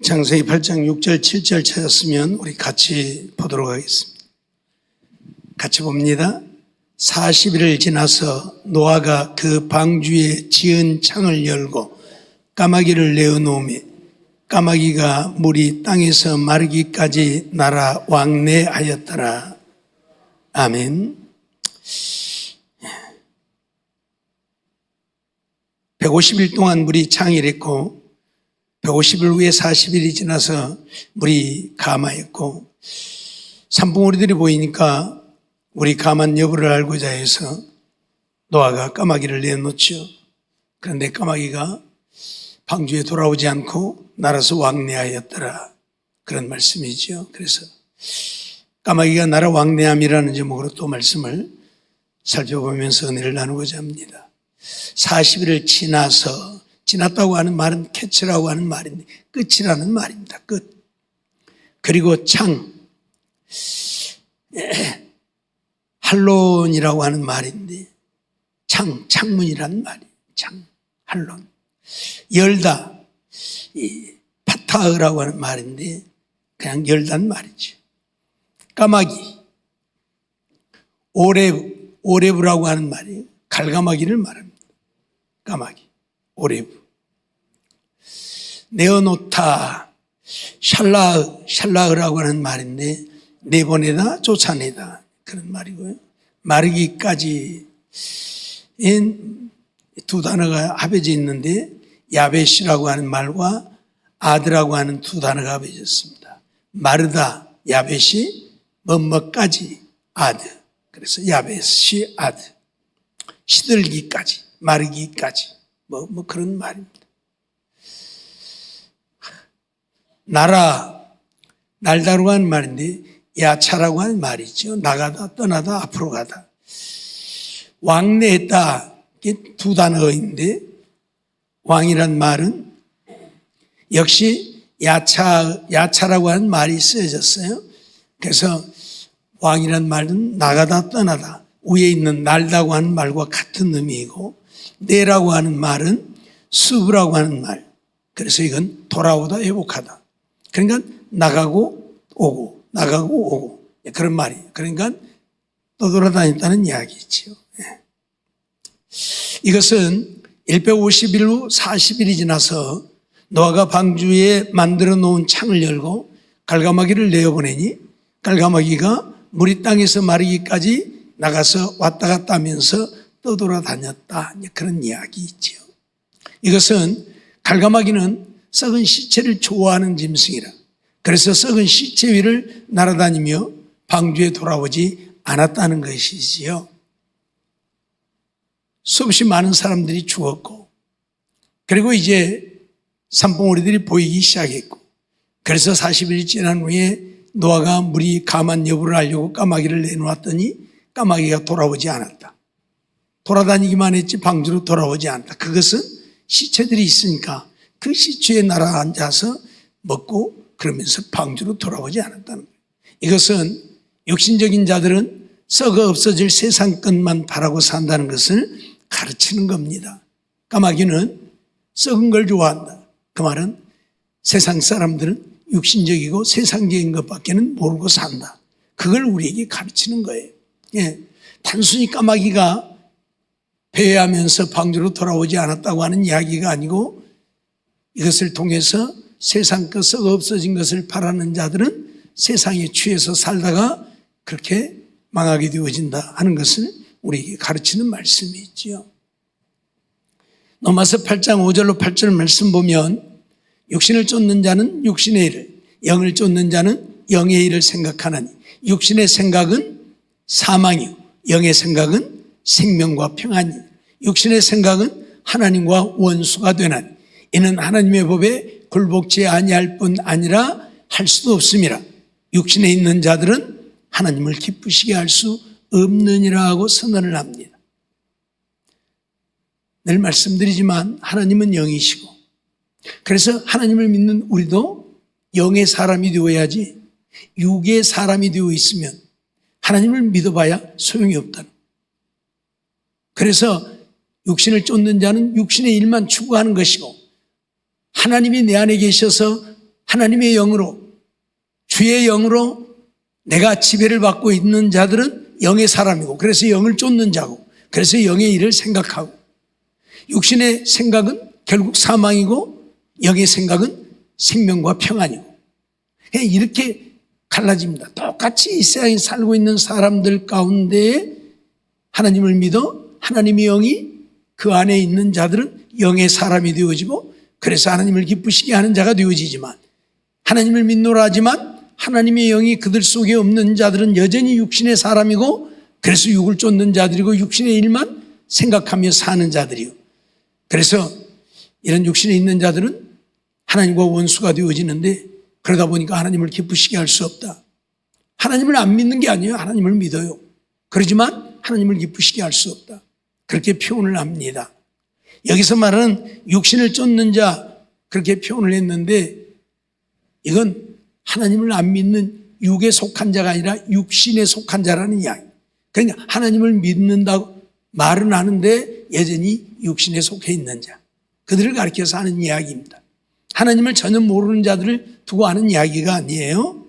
창세기 8장 6절 7절 찾았으면 우리 같이 보도록 하겠습니다. 같이 봅니다. 40일을 지나서 노아가 그 방주에 지은 창을 열고 까마귀를 내어놓으며 까마귀가 물이 땅에서 마르기까지 날아 왕래하였더라. 아멘. 150일 동안 물이 창이랬고 150일 후에 40일이 지나서 물이 감하였고 산봉우리들이 보이니까 우리 감한 여부를 알고자 해서 노아가 까마귀를 내놓죠. 그런데 까마귀가 방주에 돌아오지 않고 날아서 왕래하였더라. 그런 말씀이죠. 그래서 까마귀가 날아 왕래함이라는 제목으로 또 말씀을 살펴보면서 은혜를 나누고자 합니다. 40일을 지났다고 하는 말은 캐치라고 하는 말인데 끝이라는 말입니다. 끝. 그리고 창, 할론이라고 하는 말인데 창문이라는 말이에요. 창, 할론. 열다, 파타흐라고 하는 말인데 그냥 열다는 말이죠. 까마귀, 오레브라고 하는 말이에요. 갈가마귀를 말합니다. 까마귀, 오레브. 내어놓다, 샬라흐라고 하는 말인데 내보내다, 쫓아내다 그런 말이고요. 마르기까지 두 단어가 합해져 있는데 야벳이라고 하는 말과 아드라고 하는 두 단어가 합해졌습니다. 마르다, 야벳이 뭐뭐까지 아드. 그래서 야벳이 아드. 시들기까지, 마르기까지 뭐 그런 말입니다. 날다라고 하는 말인데 야차라고 하는 말이죠. 나가다, 떠나다, 앞으로 가다. 왕래했다, 이게 두 단어인데 왕이란 말은 역시 야차라고 하는 말이 쓰여졌어요. 그래서 왕이란 말은 나가다, 떠나다, 위에 있는 날다고 하는 말과 같은 의미이고 내라고 하는 말은 수브라고 하는 말. 그래서 이건 돌아오다, 회복하다. 그러니까 나가고 오고 나가고 오고 그런 말이에요. 그러니까 떠돌아다녔다는 이야기죠. 이것은 150일 후 40일이 지나서 노아가 방주에 만들어 놓은 창을 열고 갈가마귀를 내어보내니 갈가마귀가 물이 땅에서 마르기까지 나가서 왔다 갔다 하면서 떠돌아다녔다. 그런 이야기이죠. 이것은 갈가마귀는 썩은 시체를 좋아하는 짐승이라. 그래서 썩은 시체 위를 날아다니며 방주에 돌아오지 않았다는 것이지요. 수없이 많은 사람들이 죽었고 그리고 이제 산봉우리들이 보이기 시작했고 그래서 40일이 지난 후에 노아가 물이 감한 여부를 알려고 까마귀를 내놓았더니 까마귀가 돌아오지 않았다. 돌아다니기만 했지 방주로 돌아오지 않았다. 그것은 시체들이 있으니까 그 시체에 날아앉아서 먹고 그러면서 방주로 돌아오지 않았다는 거예요. 이것은 육신적인 자들은 썩어 없어질 세상 것만 바라고 산다는 것을 가르치는 겁니다. 까마귀는 썩은 걸 좋아한다. 그 말은 세상 사람들은 육신적이고 세상적인 것밖에는 모르고 산다. 그걸 우리에게 가르치는 거예요. 단순히 까마귀가 배회하면서 방주로 돌아오지 않았다고 하는 이야기가 아니고 이것을 통해서 세상 것 썩어 없어진 것을 바라는 자들은 세상에 취해서 살다가 그렇게 망하게 되어진다 하는 것을 우리에게 가르치는 말씀이 있지요. 로마서 8장 5절로 8절 말씀 보면 육신을 쫓는 자는 육신의 일을, 영을 쫓는 자는 영의 일을 생각하나니 육신의 생각은 사망이요 영의 생각은 생명과 평안이, 육신의 생각은 하나님과 원수가 되나니 이는 하나님의 법에 굴복지 아니할 뿐 아니라 할 수도 없음이라. 육신에 있는 자들은 하나님을 기쁘시게 할 수 없느니라 하고 선언을 합니다. 늘 말씀드리지만 하나님은 영이시고 그래서 하나님을 믿는 우리도 영의 사람이 되어야지 육의 사람이 되어 있으면 하나님을 믿어봐야 소용이 없다는. 그래서 육신을 쫓는 자는 육신의 일만 추구하는 것이고 하나님이 내 안에 계셔서 하나님의 영으로, 주의 영으로 내가 지배를 받고 있는 자들은 영의 사람이고, 그래서 영을 쫓는 자고, 그래서 영의 일을 생각하고, 육신의 생각은 결국 사망이고 영의 생각은 생명과 평안이고, 이렇게 갈라집니다. 똑같이 이 세상에 살고 있는 사람들 가운데 하나님을 믿어 하나님의 영이 그 안에 있는 자들은 영의 사람이 되어지고, 그래서 하나님을 기쁘시게 하는 자가 되어지지만, 하나님을 믿노라 하지만 하나님의 영이 그들 속에 없는 자들은 여전히 육신의 사람이고, 그래서 육을 쫓는 자들이고 육신의 일만 생각하며 사는 자들이요. 그래서 이런 육신에 있는 자들은 하나님과 원수가 되어지는데, 그러다 보니까 하나님을 기쁘시게 할 수 없다. 하나님을 안 믿는 게 아니에요. 하나님을 믿어요. 그러지만 하나님을 기쁘시게 할 수 없다. 그렇게 표현을 합니다. 여기서 말하는 육신을 쫓는 자, 그렇게 표현을 했는데, 이건 하나님을 안 믿는 육에 속한 자가 아니라 육신에 속한 자라는 이야기. 그러니까 하나님을 믿는다고 말은 하는데 여전히 육신에 속해 있는 자, 그들을 가리켜서 하는 이야기입니다. 하나님을 전혀 모르는 자들을 두고 하는 이야기가 아니에요.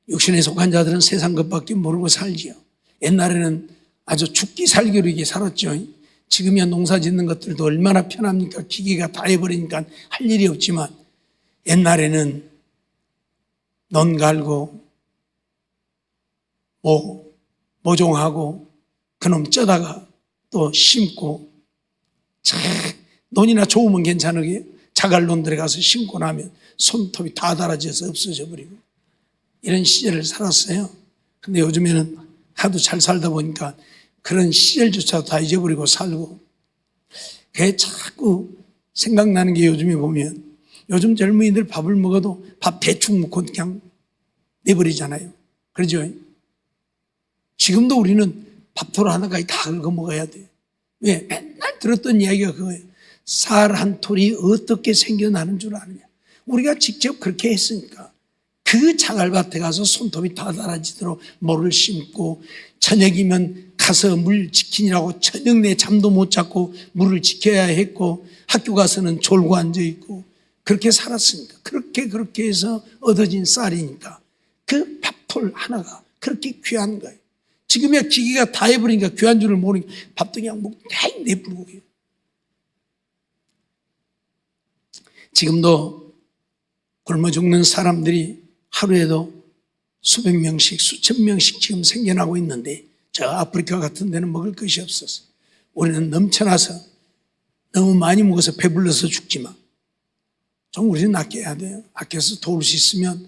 육신에 속한 자들은 세상 것밖에 모르고 살지요. 옛날에는 아주 죽기 살기로 이게 살았죠. 지금이야 농사 짓는 것들도 얼마나 편합니까? 기계가 다 해버리니까 할 일이 없지만, 옛날에는 논 갈고 모종하고 그놈 쪄다가 또 심고, 논이나 좋으면 괜찮으게 자갈논 들어가서 심고 나면 손톱이 다 달아져서 없어져 버리고, 이런 시절을 살았어요. 근데 요즘에는 하도 잘 살다 보니까 그런 시절조차도 다 잊어버리고 살고, 그게 자꾸 생각나는 게, 요즘에 보면 요즘 젊은이들 밥을 먹어도 밥 대충 먹고 그냥 내버리잖아요. 그러죠? 지금도 우리는 밥토로 하나까지 다 긁어 먹어야 돼. 왜? 맨날 들었던 이야기가 그거예요. 쌀 한 톨이 어떻게 생겨나는 줄 아느냐. 우리가 직접 그렇게 했으니까. 그 자갈밭에 가서 손톱이 다 달아지도록 모를 심고, 저녁이면 가서 물 지키느라고 저녁 내 잠도 못 자고 물을 지켜야 했고, 학교 가서는 졸고 앉아있고, 그렇게 살았으니까. 그렇게 해서 얻어진 쌀이니까 그 밥톨 하나가 그렇게 귀한 거예요. 지금이야 기계가 다 해버리니까 귀한 줄을 모르니까 밥도 그냥 먹고 내불고 해요. 지금도 굶어 죽는 사람들이 하루에도 수백 명씩, 수천 명씩 지금 생겨나고 있는데, 저 아프리카 같은 데는 먹을 것이 없어서 우리는 넘쳐나서 너무 많이 먹어서 배불러서 죽지만, 좀 우리는 아껴야 돼요. 아껴서 도울 수 있으면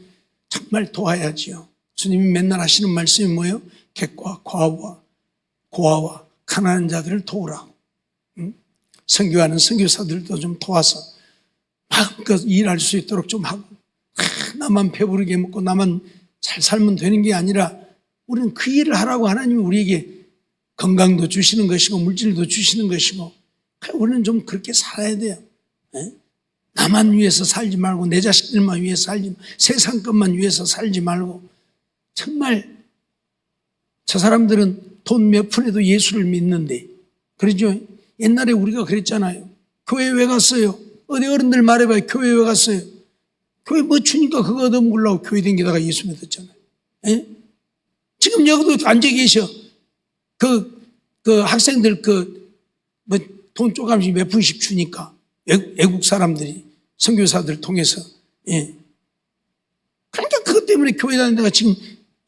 정말 도와야지요. 주님이 맨날 하시는 말씀이 뭐예요? 객과 고아와 가난한 자들을 도우라고. 선교하는 선교사들도 좀 도와서 마음껏 일할 수 있도록 좀 하고, 나만 배부르게 먹고 나만 잘 살면 되는 게 아니라, 우리는 그 일을 하라고 하나님이 우리에게 건강도 주시는 것이고 물질도 주시는 것이고, 우리는 좀 그렇게 살아야 돼요. 나만 위해서 살지 말고, 내 자식들만 위해서 살지 말고, 세상 것만 위해서 살지 말고. 정말 저 사람들은 돈 몇 푼에도 예수를 믿는데, 그러죠? 옛날에 우리가 그랬잖아요. 교회 왜 갔어요? 어디 어른들 말해봐요. 교회 왜 갔어요? 교회 뭐 주니까 그거 얻어먹으려고 교회 댕기다가 예수 믿었잖아요. 예? 지금 여기도 앉아 계셔. 그 학생들 뭐 돈 조금씩 몇 푼씩 주니까, 외국 사람들이 선교사들 통해서. 예. 그러니까 그것 때문에 교회 다니다가 지금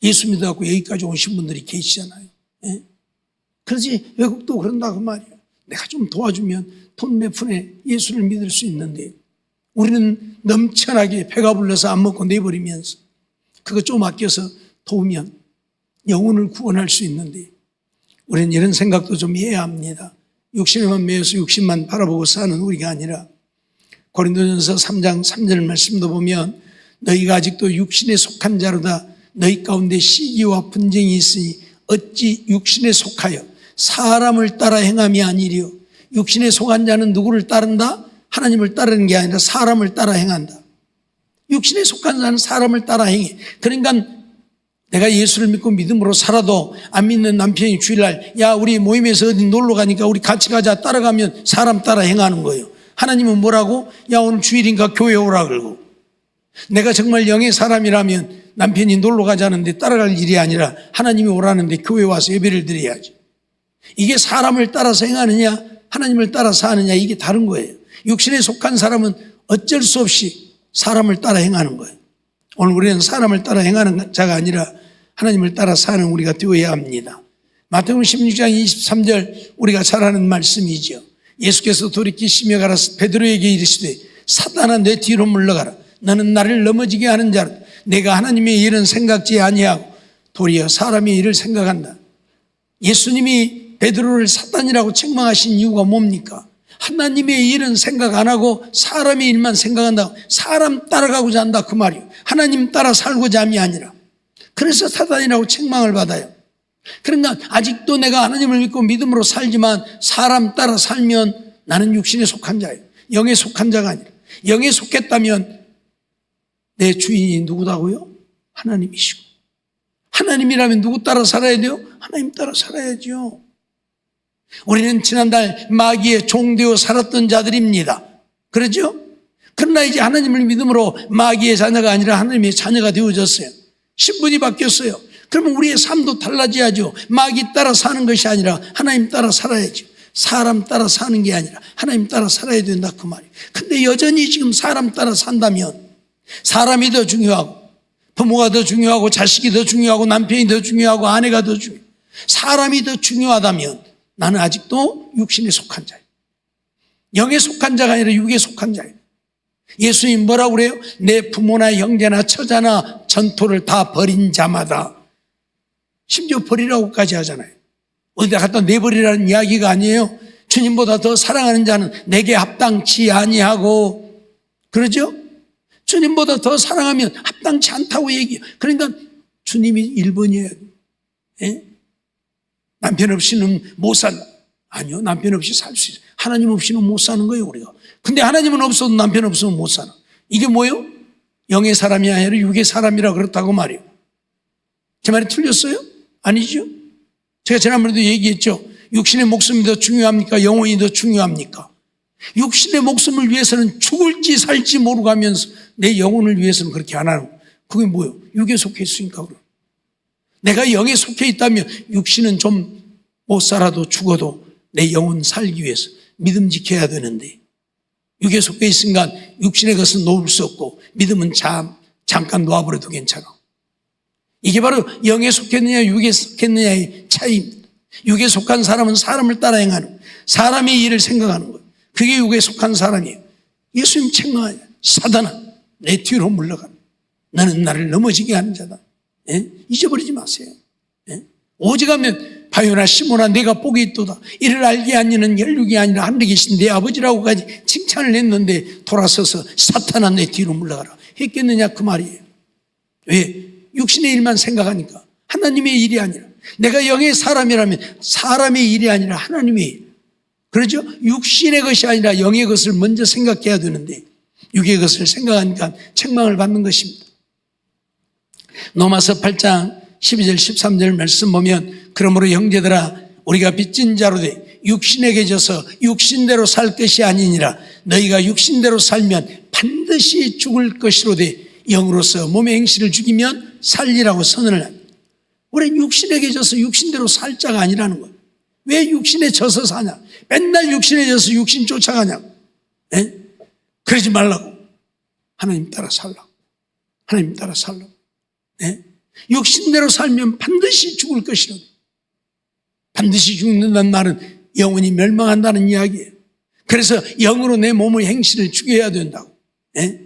예수 믿어갖고 여기까지 오신 분들이 계시잖아요. 예? 그렇지, 외국도 그런다 그 말이야. 내가 좀 도와주면 돈 몇 푼에 예수를 믿을 수 있는데, 우리는 넘쳐나게 배가 불러서 안 먹고 내버리면서 그거 좀 아껴서 도우면 영혼을 구원할 수 있는데, 우리는 이런 생각도 좀 해야 합니다. 육신에만 매여서 육신만 바라보고 사는 우리가 아니라, 고린도전서 3장 3절 말씀도 보면, 너희가 아직도 육신에 속한 자로다. 너희 가운데 시기와 분쟁이 있으니 어찌 육신에 속하여 사람을 따라 행함이 아니리요. 육신에 속한 자는 누구를 따른다? 하나님을 따르는 게 아니라 사람을 따라 행한다. 육신에 속한 자는 사람을 따라 행해. 그러니까 내가 예수를 믿고 믿음으로 살아도 안 믿는 남편이 주일날, 야 우리 모임에서 어디 놀러 가니까 우리 같이 가자, 따라가면 사람 따라 행하는 거예요. 하나님은 뭐라고? 야, 오늘 주일인가 교회 오라 그러고. 내가 정말 영의 사람이라면 남편이 놀러 가자는데 따라갈 일이 아니라 하나님이 오라는데 교회 와서 예배를 드려야지. 이게 사람을 따라서 행하느냐 하나님을 따라서 하느냐, 이게 다른 거예요. 육신에 속한 사람은 어쩔 수 없이 사람을 따라 행하는 거예요. 오늘 우리는 사람을 따라 행하는 자가 아니라 하나님을 따라 사는 우리가 되어야 합니다. 마태복음 16장 23절 우리가 잘 아는 말씀이죠. 예수께서 돌이키시며 가라사 베드로에게 이르시되 사단아 내 뒤로 물러가라. 너는 나를 넘어지게 하는 자로 내가 하나님의 일은 생각지 아니하고 도리어 사람의 일을 생각한다. 예수님이 베드로를 사단이라고 책망하신 이유가 뭡니까? 하나님의 일은 생각 안 하고 사람의 일만 생각한다고. 사람 따라가고자 한다 그 말이에요. 하나님 따라 살고자 함이 아니라. 그래서 사단이라고 책망을 받아요. 그러니까 아직도 내가 하나님을 믿고 믿음으로 살지만 사람 따라 살면 나는 육신에 속한 자예요. 영에 속한 자가 아니라. 영에 속했다면 내 주인이 누구다고요? 하나님이시고. 하나님이라면 누구 따라 살아야 돼요? 하나님 따라 살아야죠. 우리는 지난달 마귀의 종되어 살았던 자들입니다. 그렇죠? 그러나 이제 하나님을 믿음으로 마귀의 자녀가 아니라 하나님의 자녀가 되어졌어요. 신분이 바뀌었어요. 그러면 우리의 삶도 달라져야죠. 마귀 따라 사는 것이 아니라 하나님 따라 살아야죠. 사람 따라 사는 게 아니라 하나님 따라 살아야 된다 그 말이에요. 근데 여전히 지금 사람 따라 산다면 사람이 더 중요하고 부모가 더 중요하고 자식이 더 중요하고 남편이 더 중요하고 아내가 더 중요하고 사람이 더 중요하다면 나는 아직도 육신에 속한 자예요. 영에 속한 자가 아니라 육에 속한 자예요. 예수님 뭐라고 그래요? 내 부모나 형제나 처자나 전토를 다 버린 자마다, 심지어 버리라고까지 하잖아요. 어디다 갖다 내버리라는 이야기가 아니에요. 주님보다 더 사랑하는 자는 내게 합당치 아니하고, 그러죠? 주님보다 더 사랑하면 합당치 않다고 얘기해요. 그러니까 주님이 1번이에요. 예? 남편 없이는 못 산다. 아니요, 남편 없이 살 수 있어요. 하나님 없이는 못 사는 거예요, 우리가. 근데 하나님은 없어도 남편 없으면 못 사나. 이게 뭐예요? 영의 사람이 아니라 육의 사람이라 그렇다고 말이에요. 제 말이 틀렸어요? 아니죠? 제가 지난번에도 얘기했죠. 육신의 목숨이 더 중요합니까? 영혼이 더 중요합니까? 육신의 목숨을 위해서는 죽을지 살지 모르고 하면서 내 영혼을 위해서는 그렇게 안 하는 거예요. 그게 뭐예요? 육에 속해 있으니까 그래요. 내가 영에 속해 있다면 육신은 좀 못 살아도 죽어도 내 영혼 살기 위해서 믿음 지켜야 되는데, 육에 속해 있으니까 육신의 것은 놓을 수 없고 믿음은 잠깐 놓아버려도 괜찮아. 이게 바로 영에 속했느냐 육에 속했느냐의 차이입니다. 육에 속한 사람은 사람을 따라 행하는 거예요. 사람의 일을 생각하는 거예요. 그게 육에 속한 사람이에요. 예수님 책망하냐. 사단아 내 뒤로 물러가라. 너는 나를 넘어지게 하는 자다. 예? 잊어버리지 마세요. 예? 오직하면 바요나 시모나 내가 복이 있도다. 이를 알게 하니는 혈육이 아니라 하늘에 계신 내 아버지라고까지 칭찬을 했는데 돌아서서 사탄아 내 뒤로 물러가라 했겠느냐 그 말이에요. 왜? 육신의 일만 생각하니까. 하나님의 일이 아니라. 내가 영의 사람이라면 사람의 일이 아니라 하나님의 일. 그렇죠? 육신의 것이 아니라 영의 것을 먼저 생각해야 되는데 육의 것을 생각하니까 책망을 받는 것입니다. 로마서 8장 12절 13절 말씀 보면 그러므로 형제들아 우리가 빚진 자로 돼 육신에게 져서 육신대로 살 것이 아니니라. 너희가 육신대로 살면 반드시 죽을 것이로되 영으로서 몸의 행실을 죽이면 살리라고 선언을 합니다. 우리는 육신에게 져서 육신대로 살 자가 아니라는 거예요. 왜 육신에 져서 사냐? 맨날 육신에 져서 육신 쫓아가냐? 에? 그러지 말라고. 하나님 따라 살라고. 하나님 따라 살라고. 에? 육신대로 살면 반드시 죽을 것이라고. 반드시 죽는다는 말은 영혼이 멸망한다는 이야기예요. 그래서 영으로 내 몸의 행실을 죽여야 된다고. 에?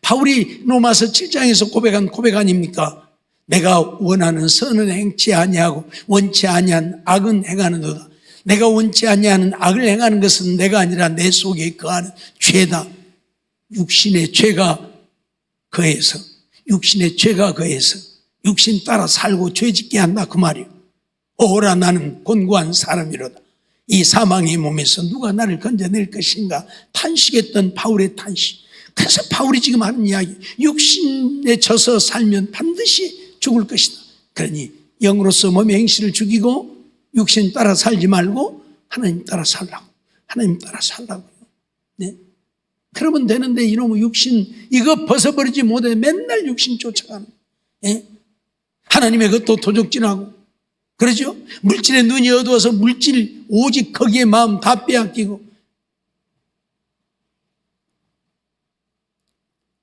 바울이 로마서 7장에서 고백한 고백 아닙니까? 내가 원하는 선은 행치 아니하고 원치 아니한 악은 행하는도다. 내가 원치 아니하는 악을 행하는 것은 내가 아니라 내 속에 거하는 죄다. 육신의 죄가 거해서 육신 따라 살고 죄짓게 한다 그 말이에요. 오라 나는 곤고한 사람이로다. 이 사망의 몸에서 누가 나를 건져낼 것인가 탄식했던 바울의 탄식. 그래서 바울이 지금 하는 이야기, 육신에 져서 살면 반드시 죽을 것이다. 그러니 영으로서 몸의 행실을 죽이고 육신 따라 살지 말고 하나님 따라 살라고. 하나님 따라 살라고요. 네? 그러면 되는데 이놈의 육신 이거 벗어버리지 못해 맨날 육신 쫓아가는, 예? 하나님의 것도 도적질하고 그러죠. 물질에 눈이 어두워서 물질 오직 거기에 마음 다 빼앗기고.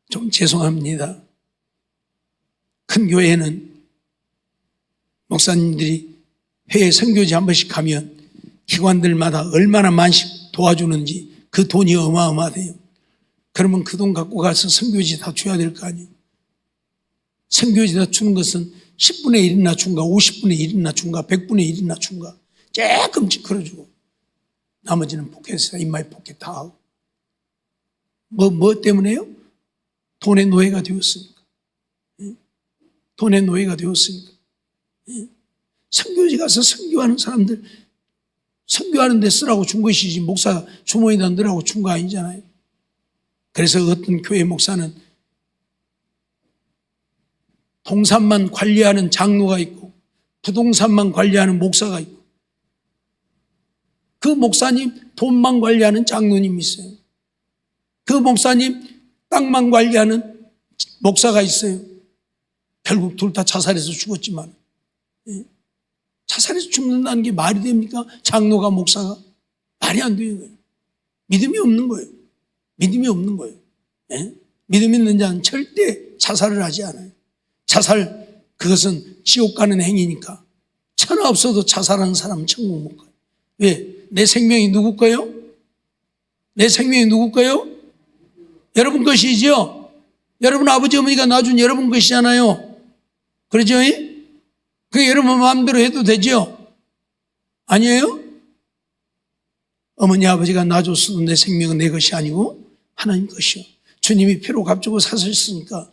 좀 죄송합니다. 큰 교회는 목사님들이 회에 선교지 한 번씩 가면 기관들마다 얼마나 많이 도와주는지 그 돈이 어마어마해요. 그러면 그 돈 갖고 가서 선교지 다 줘야 될 거 아니에요. 선교지 다 주는 것은 10분의 1이나 준가 50분의 1이나 준가 100분의 1이나 준가 조금씩 걸어주고 나머지는 포켓에서 입마에 포켓 다 하고. 뭐 때문에요? 돈의 노예가 되었으니까. 돈의 노예가 되었으니까. 선교지 가서 선교하는 사람들 선교하는 데 쓰라고 준 것이지 목사 주머니에다 넣으라고 준 거 아니잖아요. 그래서 어떤 교회 목사는 동산만 관리하는 장로가 있고 부동산만 관리하는 목사가 있고 그 목사님 돈만 관리하는 장로님이 있어요. 그 목사님 땅만 관리하는 목사가 있어요. 결국 둘 다 자살해서 죽었지만 자살해서 죽는다는 게 말이 됩니까? 장로가 목사가? 말이 안 되는 거예요. 믿음이 없는 거예요. 믿음이 없는 거예요. 믿음 있는 자는 절대 자살을 하지 않아요. 자살 그것은 지옥 가는 행위니까 천하 없어도 자살하는 사람은 천국 못 가요. 왜? 내 생명이 누구 거요? 내 생명이 누구 거요? 여러분 것이죠. 여러분 아버지 어머니가 낳아준 여러분 것이잖아요. 그러죠? 그게 여러분 마음대로 해도 되죠? 아니에요? 어머니 아버지가 낳아줬어도 내 생명은 내 것이 아니고 하나님 것이요. 주님이 피로 값주고 사셨으니까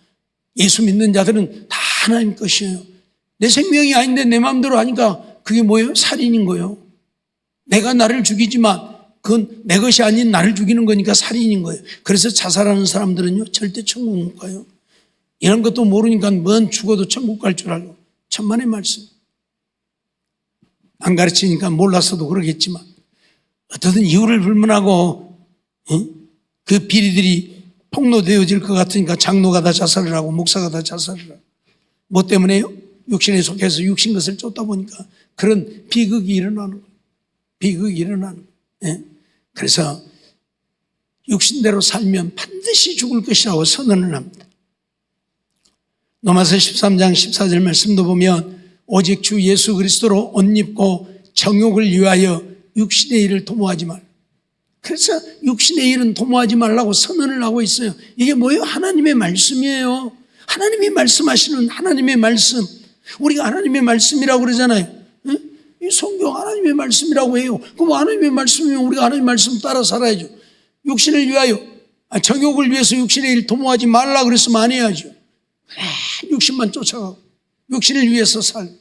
예수 믿는 자들은 다 하나님 것이에요. 내 생명이 아닌데 내 마음대로 하니까 그게 뭐예요? 살인인 거예요. 내가 나를 죽이지만 그건 내 것이 아닌 나를 죽이는 거니까 살인인 거예요. 그래서 자살하는 사람들은요 절대 천국 못 가요. 이런 것도 모르니까 뭔 죽어도 천국 갈 줄 알고. 천만의 말씀. 안 가르치니까 몰라서도 그러겠지만 어떻든 이유를 불문하고 그 비리들이 폭로되어질 것 같으니까 장로가 다 자살을 하고 목사가 다 자살을 하고. 뭐 때문에요? 육신에 속해서 육신 것을 쫓다 보니까 그런 비극이 일어나는 거예요. 비극이 일어나는 거예요. 그래서 육신대로 살면 반드시 죽을 것이라고 선언을 합니다. 로마서 13장 14절 말씀도 보면 오직 주 예수 그리스도로 옷 입고 정욕을 위하여 육신의 일을 도모하지 말라. 그래서 육신의 일은 도모하지 말라고 선언을 하고 있어요. 이게 뭐예요? 하나님의 말씀이에요. 하나님이 말씀하시는 하나님의 말씀. 우리가 하나님의 말씀이라고 그러잖아요. 이 성경 하나님의 말씀이라고 해요. 그럼 하나님의 말씀이면 우리가 하나님의 말씀 따라 살아야죠. 육신을 위하여, 정욕을 위해서 육신의 일 도모하지 말라 그랬으면 안 해야죠. 육신만 쫓아가고 육신을 위해서 살고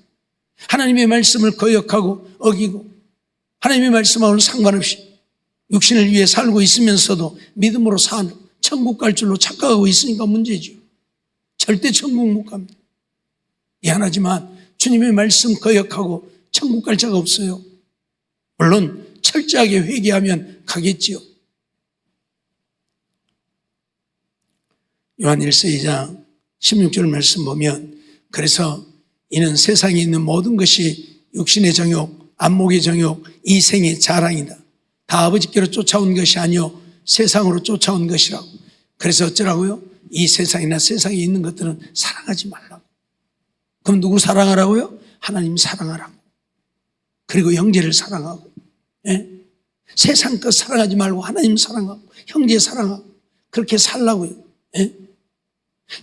하나님의 말씀을 거역하고 어기고 하나님의 말씀하고는 상관없이 육신을 위해 살고 있으면서도 믿음으로 사는 천국 갈 줄로 착각하고 있으니까 문제죠. 절대 천국 못 갑니다. 미안하지만 주님의 말씀 거역하고 천국 갈 자가 없어요. 물론 철저하게 회개하면 가겠지요. 요한 1서 2장 16절 말씀 보면 그래서 이는 세상에 있는 모든 것이 육신의 정욕, 안목의 정욕, 이 생의 자랑이다. 다 아버지께로 쫓아온 것이 아니요 세상으로 쫓아온 것이라고. 그래서 어쩌라고요? 이 세상이나 세상에 있는 것들은 사랑하지 말라고. 그럼 누구 사랑하라고요? 하나님 사랑하라고. 그리고 형제를 사랑하고. 세상 것 사랑하지 말고 하나님 사랑하고 형제 사랑하고 그렇게 살라고요.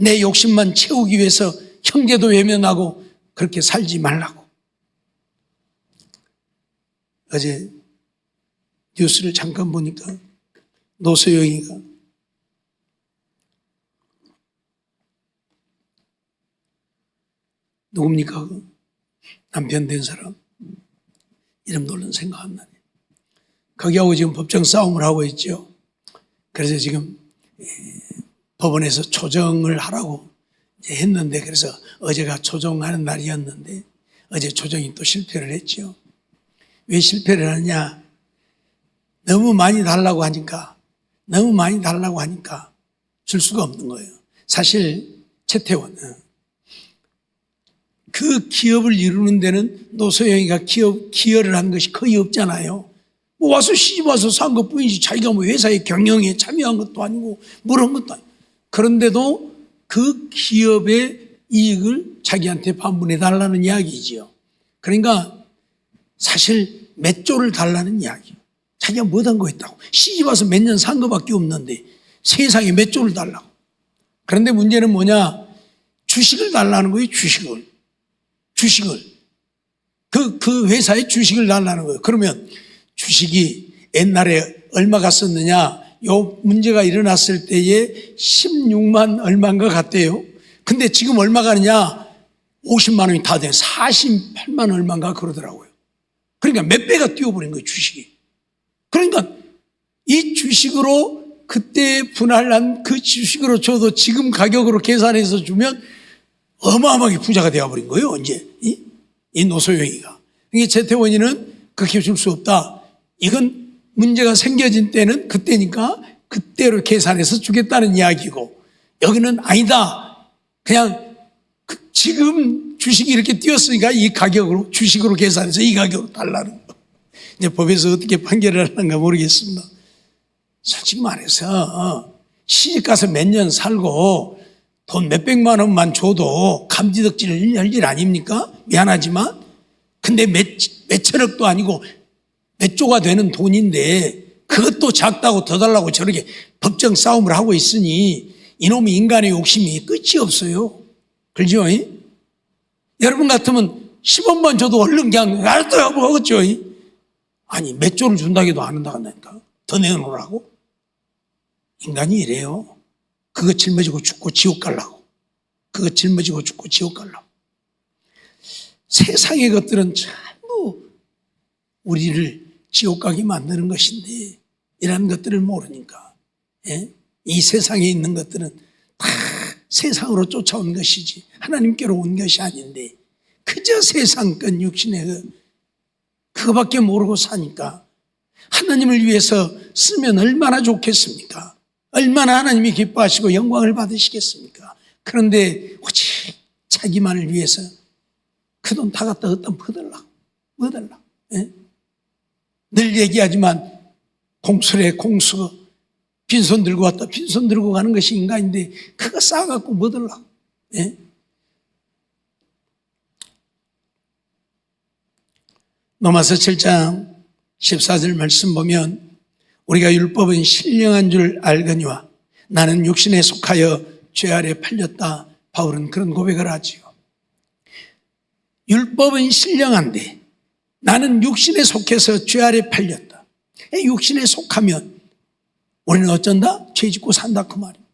내 욕심만 채우기 위해서 형제도 외면하고 그렇게 살지 말라고. 어제 뉴스를 잠깐 보니까 노소영이가 누굽니까? 그 남편 된 사람 이름도 얼른 생각 안 나네. 거기하고 지금 법정 싸움을 하고 있죠. 그래서 지금 법원에서 조정을 하라고 했는데 그래서 어제가 조정하는 날이었는데 어제 조정이 또 실패를 했죠. 왜 실패를 하느냐? 너무 많이 달라고 하니까 너무 많이 달라고 하니까 줄 수가 없는 거예요. 사실 최태원은 그 기업을 이루는 데는 노소영이가 기여를 한 것이 거의 없잖아요. 뭐 와서 시집 와서 산 것뿐이지 자기가 뭐 회사의 경영에 참여한 것도 아니고 뭘 한 것도 아니고. 그런데도 그 기업의 이익을 자기한테 반분해 달라는 이야기지요. 그러니까 사실 몇 조를 달라는 이야기예요. 자기가 못한 거 있다고. 시집 와서 몇 년 산 거밖에 없는데 세상에 몇 조를 달라고. 그런데 문제는 뭐냐? 주식을 달라는 거예요. 주식을. 그 회사의 주식을 달라는 거예요. 그러면 주식이 옛날에 얼마가 썼느냐? 요 문제가 일어났을 때에 16만 얼마인가 같대요. 근데 지금 얼마가 하느냐? 50만 원이 다 돼. 48만 얼마인가 그러더라고요. 그러니까 몇 배가 뛰어버린 거예요, 주식이. 그러니까 이 주식으로 그때 분할한 그 주식으로 줘도 지금 가격으로 계산해서 주면 어마어마하게 부자가 되어버린 거예요, 이제. 이 노소영이가. 그러니까 최태원이는 그렇게 줄 수 없다. 이건 문제가 생겨진 때는 그때니까 그때로 계산해서 주겠다는 이야기고, 여기는 아니다. 그냥 지금 주식이 이렇게 뛰었으니까 이 가격으로, 주식으로 계산해서 이 가격으로 달라는 거. 이제 법에서 어떻게 판결을 하는가 모르겠습니다. 솔직히 말해서 시집 가서 몇 년 살고 돈 몇백만 원만 줘도 감지덕지를 할 일 아닙니까? 미안하지만. 근데 몇천억도 아니고 몇 조가 되는 돈인데 그것도 작다고 더 달라고 저렇게 법정 싸움을 하고 있으니 이놈의 인간의 욕심이 끝이 없어요. 그렇죠? 여러분 같으면 10원만 줘도 얼른 그냥 알았어요 뭐 하겠죠? 아니 몇 조를 준다고 해도 안 한다니까. 더 내놓으라고? 인간이 이래요. 그거 짊어지고 죽고 지옥 가려고. 그거 짊어지고 죽고 지옥 가려고. 세상의 것들은 전부 우리를 지옥 가게 만드는 것인데 이런 것들을 모르니까, 이 세상에 있는 것들은 다 세상으로 쫓아온 것이지 하나님께로 온 것이 아닌데 그저 세상 것 육신의 그거밖에 모르고 사니까 하나님을 위해서 쓰면 얼마나 좋겠습니까? 얼마나 하나님이 기뻐하시고 영광을 받으시겠습니까? 그런데 오직 자기만을 위해서 그 돈 다 갖다 어떤 퍼달라. 늘 얘기하지만 공수래 공수. 빈손 들고 왔다 빈손 들고 가는 것이 인간인데 그거 쌓아갖고 뭐 들라고. 로마서 7장 14절 말씀 보면 우리가 율법은 신령한 줄 알거니와 나는 육신에 속하여 죄 아래 팔렸다. 바울은 그런 고백을 하지요. 율법은 신령한데 나는 육신에 속해서 죄 아래 팔렸다. 육신에 속하면 우리는 어쩐다? 죄 짓고 산다 그 말이에요.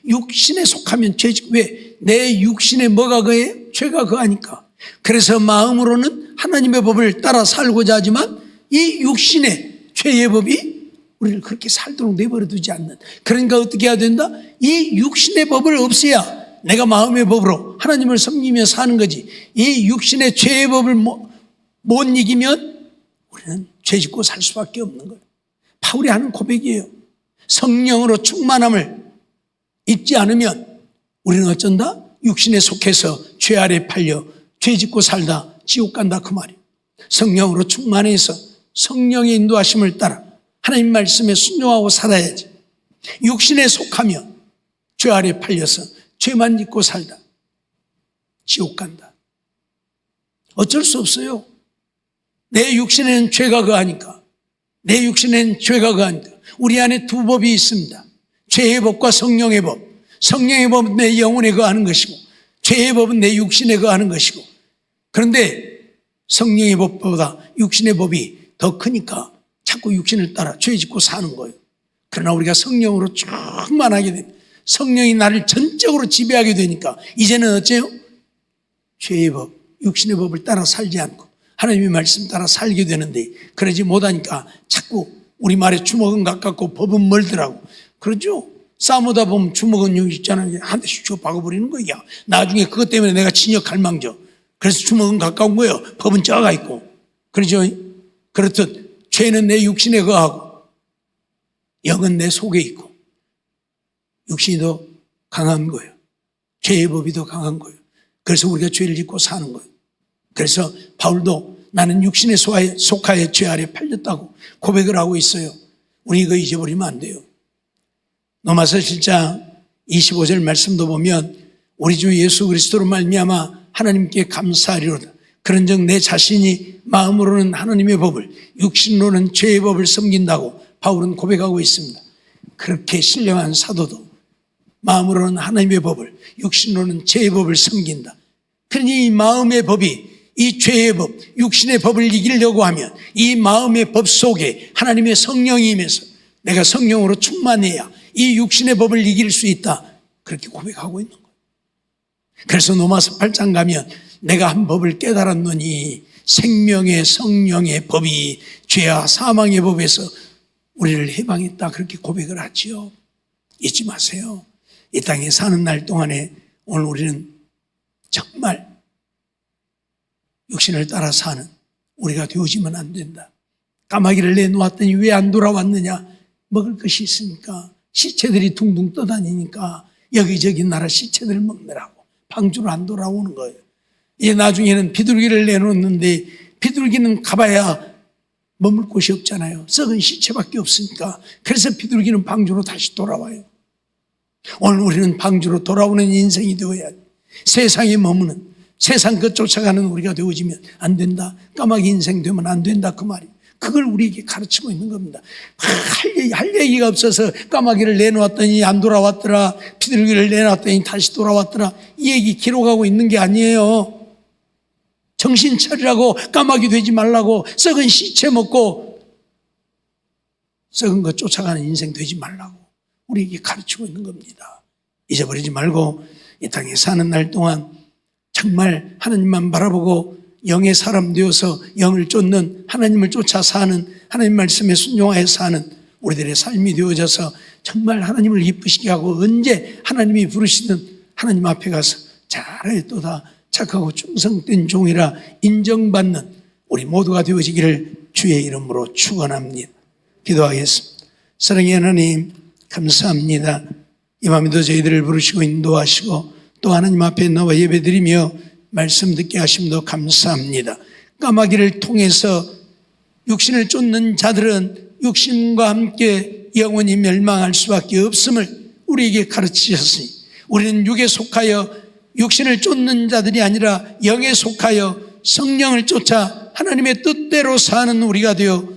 육신에 속하면 죄 짓고, 왜? 내 육신에 뭐가 그해? 죄가 그하니까. 그래서 마음으로는 하나님의 법을 따라 살고자 하지만 이 육신의 죄의 법이 우리를 그렇게 살도록 내버려 두지 않는. 그러니까 어떻게 해야 된다? 이 육신의 법을 없애야 내가 마음의 법으로 하나님을 섬기며 사는 거지. 이 육신의 죄의 법을 못 이기면 우리는 죄 짓고 살 수밖에 없는 거예요. 바울이 하는 고백이에요. 성령으로 충만함을 입지 않으면 우리는 어쩐다? 육신에 속해서 죄 아래 팔려 죄 짓고 살다 지옥 간다 그 말이에요. 성령으로 충만해서 성령의 인도하심을 따라 하나님 말씀에 순종하고 살아야지. 육신에 속하면 죄 아래 팔려서 죄만 짓고 살다 지옥 간다. 어쩔 수 없어요. 내 육신에는 죄가 거하니까. 내 육신에는 죄가 거하니까. 우리 안에 두 법이 있습니다. 죄의 법과 성령의 법. 성령의 법은 내 영혼에 거하는 것이고 죄의 법은 내 육신에 거하는 것이고. 그런데 성령의 법보다 육신의 법이 더 크니까 자꾸 육신을 따라 죄 짓고 사는 거예요. 그러나 우리가 성령으로 충만하게 됩니다. 성령이 나를 전적으로 지배하게 되니까 이제는 어째요? 죄의 법, 육신의 법을 따라 살지 않고 하나님의 말씀 따라 살게 되는데 그러지 못하니까 자꾸 우리 말에 주먹은 가깝고 법은 멀더라고. 그러죠? 싸우다 보면 주먹은 여기 있잖아요. 한 대씩 줘 박아버리는 거야. 나중에 그것 때문에 내가 진역할 망정. 그래서 주먹은 가까운 거예요. 법은 쪄가 있고. 그러죠? 그렇듯 죄는 내 육신에 거하고 영은 내 속에 있고 육신이 더 강한 거예요. 죄의 법이 더 강한 거예요. 그래서 우리가 죄를 짓고 사는 거예요. 그래서 바울도 나는 육신에 속하여 죄 아래 팔렸다고 고백을 하고 있어요. 우리 이거 잊어버리면 안 돼요. 로마서 7장 25절 말씀도 보면 우리 주 예수 그리스도로 말미암아 하나님께 감사하리로다. 그런즉 내 자신이 마음으로는 하나님의 법을 육신으로는 죄의 법을 섬긴다고 바울은 고백하고 있습니다. 그렇게 신령한 사도도 마음으로는 하나님의 법을 육신으로는 죄의 법을 섬긴다. 그러니 이 마음의 법이 이 죄의 법, 육신의 법을 이기려고 하면 이 마음의 법 속에 하나님의 성령이 임해서 내가 성령으로 충만해야 이 육신의 법을 이길 수 있다. 그렇게 고백하고 있는 거예요. 그래서 로마서 8장 가면 내가 한 법을 깨달았노니 생명의 성령의 법이 죄와 사망의 법에서 우리를 해방했다. 그렇게 고백을 하지요. 잊지 마세요. 이 땅에 사는 날 동안에 오늘 우리는 정말 육신을 따라 사는 우리가 되어지면 안 된다. 까마귀를 내놓았더니 왜 안 돌아왔느냐? 먹을 것이 있으니까, 시체들이 둥둥 떠다니니까 여기저기 나라 시체들을 먹느라고 방주로 안 돌아오는 거예요. 이제 나중에는 비둘기를 내놓는데 비둘기는 가봐야 머물 곳이 없잖아요. 썩은 시체밖에 없으니까. 그래서 비둘기는 방주로 다시 돌아와요. 오늘 우리는 방주로 돌아오는 인생이 되어야 돼. 세상에 머무는, 세상 그 쫓아가는 우리가 되어지면 안 된다. 까마귀 인생 되면 안 된다. 그 말이. 그걸 우리에게 가르치고 있는 겁니다. 할 얘기가 없어서 까마귀를 내놓았더니 안 돌아왔더라. 비둘기를 내놨더니 다시 돌아왔더라. 이 얘기 기록하고 있는 게 아니에요. 정신 차리라고, 까마귀 되지 말라고, 썩은 시체 먹고 썩은 것 쫓아가는 인생 되지 말라고 우리에게 가르치고 있는 겁니다. 잊어버리지 말고 이 땅에 사는 날 동안 정말 하나님만 바라보고 영의 사람 되어서 영을 쫓는, 하나님을 쫓아 사는, 하나님 말씀에 순종하여 사는 우리들의 삶이 되어져서 정말 하나님을 기쁘시게 하고 언제 하나님이 부르시든 하나님 앞에 가서 잘하였도다, 착하고 충성된 종이라 인정받는 우리 모두가 되어지기를 주의 이름으로 축원합니다. 기도하겠습니다. 사랑의 하나님 감사합니다. 이 밤에도 저희들을 부르시고 인도하시고 또 하나님 앞에 나와 예배드리며 말씀 듣게 하심도 감사합니다. 까마귀를 통해서 육신을 쫓는 자들은 육신과 함께 영원히 멸망할 수밖에 없음을 우리에게 가르치셨으니 우리는 육에 속하여 육신을 쫓는 자들이 아니라 영에 속하여 성령을 쫓아 하나님의 뜻대로 사는 우리가 되어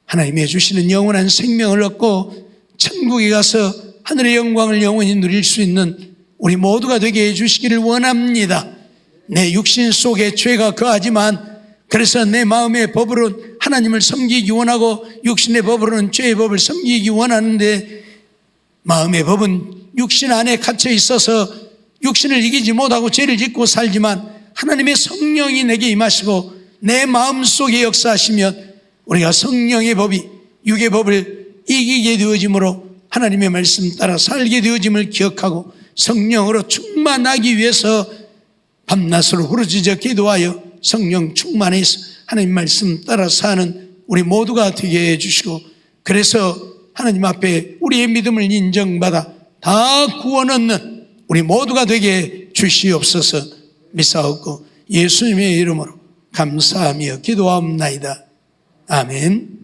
하나님이 주시는 영원한 생명을 얻고 천국에 가서 하늘의 영광을 영원히 누릴 수 있는 우리 모두가 되게 해주시기를 원합니다. 내 육신 속에 죄가 거하지만 그래서 내 마음의 법으로는 하나님을 섬기기 원하고 육신의 법으로는 죄의 법을 섬기기 원하는데 마음의 법은 육신 안에 갇혀 있어서 육신을 이기지 못하고 죄를 짓고 살지만 하나님의 성령이 내게 임하시고 내 마음속에 역사하시면 우리가 성령의 법이 육의 법을 이기게 되어짐으로 하나님의 말씀 따라 살게 되어짐을 기억하고 성령으로 충만하기 위해서 밤낮으로 부르짖어 기도하여 성령 충만해서 하나님 말씀 따라 사는 우리 모두가 되게 해주시고 그래서 하나님 앞에 우리의 믿음을 인정받아 다 구원 얻는 우리 모두가 되게 주시옵소서. 믿사옵고 예수님의 이름으로 감사하며 기도하옵나이다. 아멘.